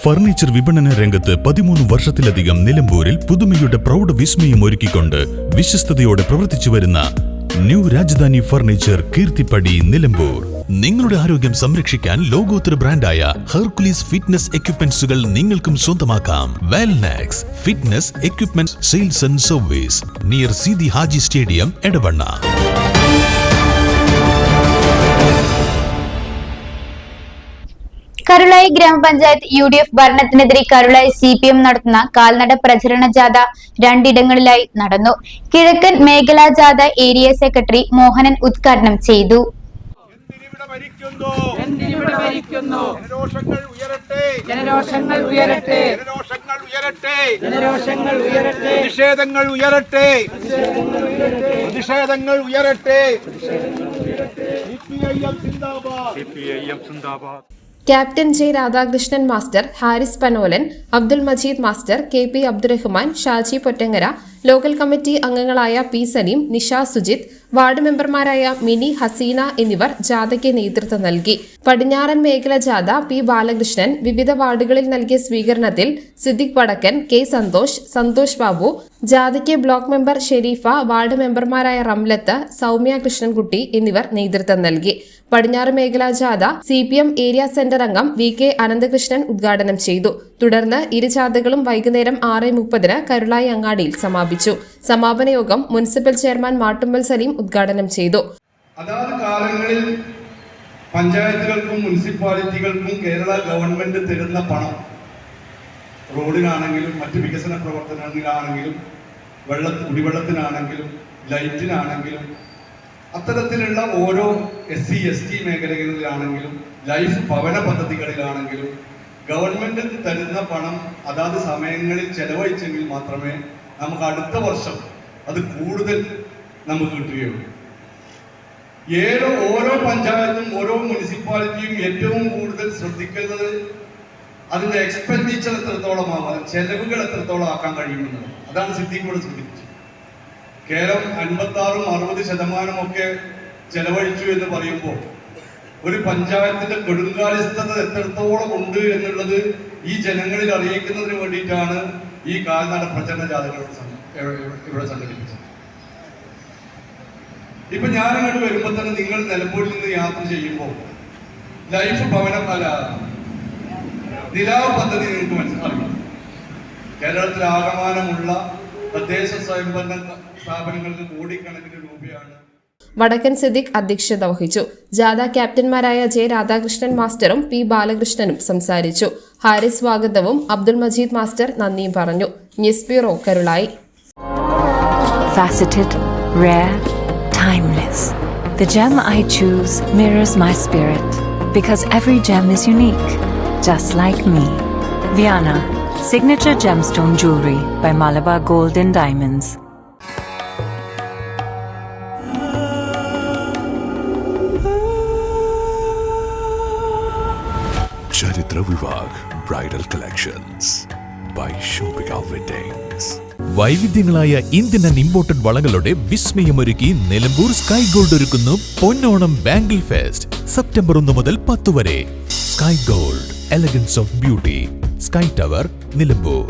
Furniture വിപണന രംഗത്ത് 13 വർഷത്തിലധികം നിലമ്പൂരിൽ പുതുമയുടെ പ്രൗഢ വിസ്മയം ഒരുക്കിക്കൊണ്ട് വിശ്വസ്തയോടെ പ്രവർത്തിച്ചു വരുന്ന ന്യൂ രാജധാനി ഫർണിച്ചർ കീർത്തിപ്പടി നിലമ്പൂർ. നിങ്ങളുടെ ആരോഗ്യം സംരക്ഷിക്കാൻ ലോകോത്തര ബ്രാൻഡായ ഹെർക്കുലീസ് ഫിറ്റ്നസ് എക്യുപ്മെന്റ്സുകൾ നിങ്ങൾക്കും സ്വന്തമാക്കാം. Wellnex fitness equipment sales and service near Seethi Haji stadium, Edavanna. Karulayi ഗ്രാമപഞ്ചായത്ത് UDF ഭരണത്തിനെതിരെ കരുളായി CPM നടത്തുന്ന കാൽനട പ്രചരണ ജാഥ രണ്ടിടങ്ങളിലായി നടന്നു. കിഴക്കൻ മേഖലാ ജാഥ ഏരിയ സെക്രട്ടറി മോഹനൻ ഉദ്ഘാടനം ചെയ്തു. Captain J. Radhakrishnan master, Haris Panolan, Abdul Majeed master, KP Abdurahman, Shaji Pottangara, local committee അംഗങ്ങളായ P. സലീം, നിഷ സുജിത്, വാർഡ് മെമ്പർമാരായ മിനി, ഹസീന എന്നിവർ ജാഥയ്ക്ക് നേതൃത്വം നൽകി. പടിഞ്ഞാറൻ മേഖല ജാഥ P. ബാലകൃഷ്ണൻ വിവിധ വാർഡുകളിൽ നൽകിയ സ്വീകരണത്തിൽ സിദ്ദിഖ് വടക്കൻ, K. സന്തോഷ് ബാബു, ജാഥയ്ക്ക് ബ്ലോക്ക് മെമ്പർ ഷെരീഫ, വാർഡ് മെമ്പർമാരായ റംലത്ത്, സൗമ്യ കൃഷ്ണൻകുട്ടി എന്നിവർ നേതൃത്വം നൽകി. പടിഞ്ഞാറ് മേഖലാ ജാഥ CPM ഏരിയ സെന്റർ അംഗം VK അനന്തകൃഷ്ണൻ ഉദ്ഘാടനം ചെയ്തു. തുടർന്ന് ഇരു ജാഥകളും വൈകുന്നേരം 6:30 കരുളായി അങ്ങാടിയിൽ സമാപിച്ചു. സമാപന യോഗം മുനിസിപ്പൽ ചെയർമാൻ മാട്ടുമ്മൽ സലീം ഉദ്ഘാടനം ചെയ്തു. അതാത് കാലങ്ങളിൽ പഞ്ചായത്തുകൾക്കും മുനിസിപ്പാലിറ്റികൾക്കും കേരള ഗവൺമെന്റ് തരുന്ന പണം റോഡിനാണെങ്കിലും മറ്റ് വികസന പ്രവർത്തനങ്ങളിലാണെങ്കിലും കുടിവെള്ളത്തിനാണെങ്കിലും ലൈറ്റിനാണെങ്കിലും അത്തരത്തിലുള്ള ഓരോ SC ST മേഖലകളിലാണെങ്കിലും ലൈഫ് ഭവന പദ്ധതികളിലാണെങ്കിലും ഗവൺമെന്റ് തരുന്ന പണം അതാത് സമയങ്ങളിൽ ചെലവഴിച്ചെങ്കിൽ മാത്രമേ നമുക്ക് അടുത്ത വർഷം അത് കൂടുതൽ നമുക്ക് കിട്ടുകയുള്ളൂ. ഓരോ പഞ്ചായത്തും ഓരോ മുനിസിപ്പാലിറ്റിയും ഏറ്റവും കൂടുതൽ ശ്രദ്ധിക്കുന്നത് അതിന്റെ എക്സ്പെൻഡിച്ചർ എത്രത്തോളമാവാൻ, ചെലവുകൾ എത്രത്തോളം ആക്കാൻ കഴിയുമെന്നത്. അതാണ് സിദ്ദിഖോട് സൂചിപ്പിച്ചത്. കേരളം 56-60% ചെലവഴിച്ചു എന്ന് പറയുമ്പോൾ ഒരു പഞ്ചായത്തിന്റെ കൊടുങ്കാലിസ്ഥത എത്രത്തോളം ഉണ്ട് എന്നുള്ളത് ഈ ജനങ്ങളിൽ അറിയിക്കുന്നതിന് വേണ്ടിയിട്ടാണ് ഈ കാൽനട പ്രചരണ ജാഥകൾ ഇവിടെ സംഘടിപ്പിച്ചത്. ഇപ്പൊ ഞാനിങ്ങോട്ട് വരുമ്പോൾ തന്നെ നിങ്ങൾ നിലമ്പൂരിൽ നിന്ന് യാത്ര ചെയ്യുമ്പോൾ ലൈഫ് ഭവനം നിലാവ് പദ്ധതി നിങ്ങൾക്ക് മനസ്സിലാക്കും. കേരളത്തിൽ ആകമാനമുള്ള തദ്ദേശ സ്വയംഭരണ സ്ഥാപനങ്ങൾക്ക് കോടിക്കണക്കിന് രൂപയാണ്. വടക്കൻ സിദ്ദിഖ് അധ്യക്ഷത വഹിച്ചു. ജാഥ ക്യാപ്റ്റന്മാരായ J. രാധാകൃഷ്ണൻ മാസ്റ്ററും P. ബാലകൃഷ്ണനും സംസാരിച്ചു. ഹാരിസ് സ്വാഗതവും അബ്ദുൽ മജീദ് മാസ്റ്റർ നന്ദിയും പറഞ്ഞു. News bureau, Karulai. Faceted, rare, timeless. The gem I choose mirrors my spirit because every gem is unique, just like me. Viana, signature gemstone jewelry by Malabar Gold and Diamonds. Charitra Vivah bridal collections by shopping weddings. വൈവിധ്യങ്ങളായ Indian and imported വളകളുടെ വിസ്മയമൊരുക്കി Nilambur Sky Gold ഒരുക്കുന്നു Ponnonam bangle fest. September 1 മുതൽ 10 വരെ. Sky Gold, elegance of beauty, Sky Tower, Nilambur.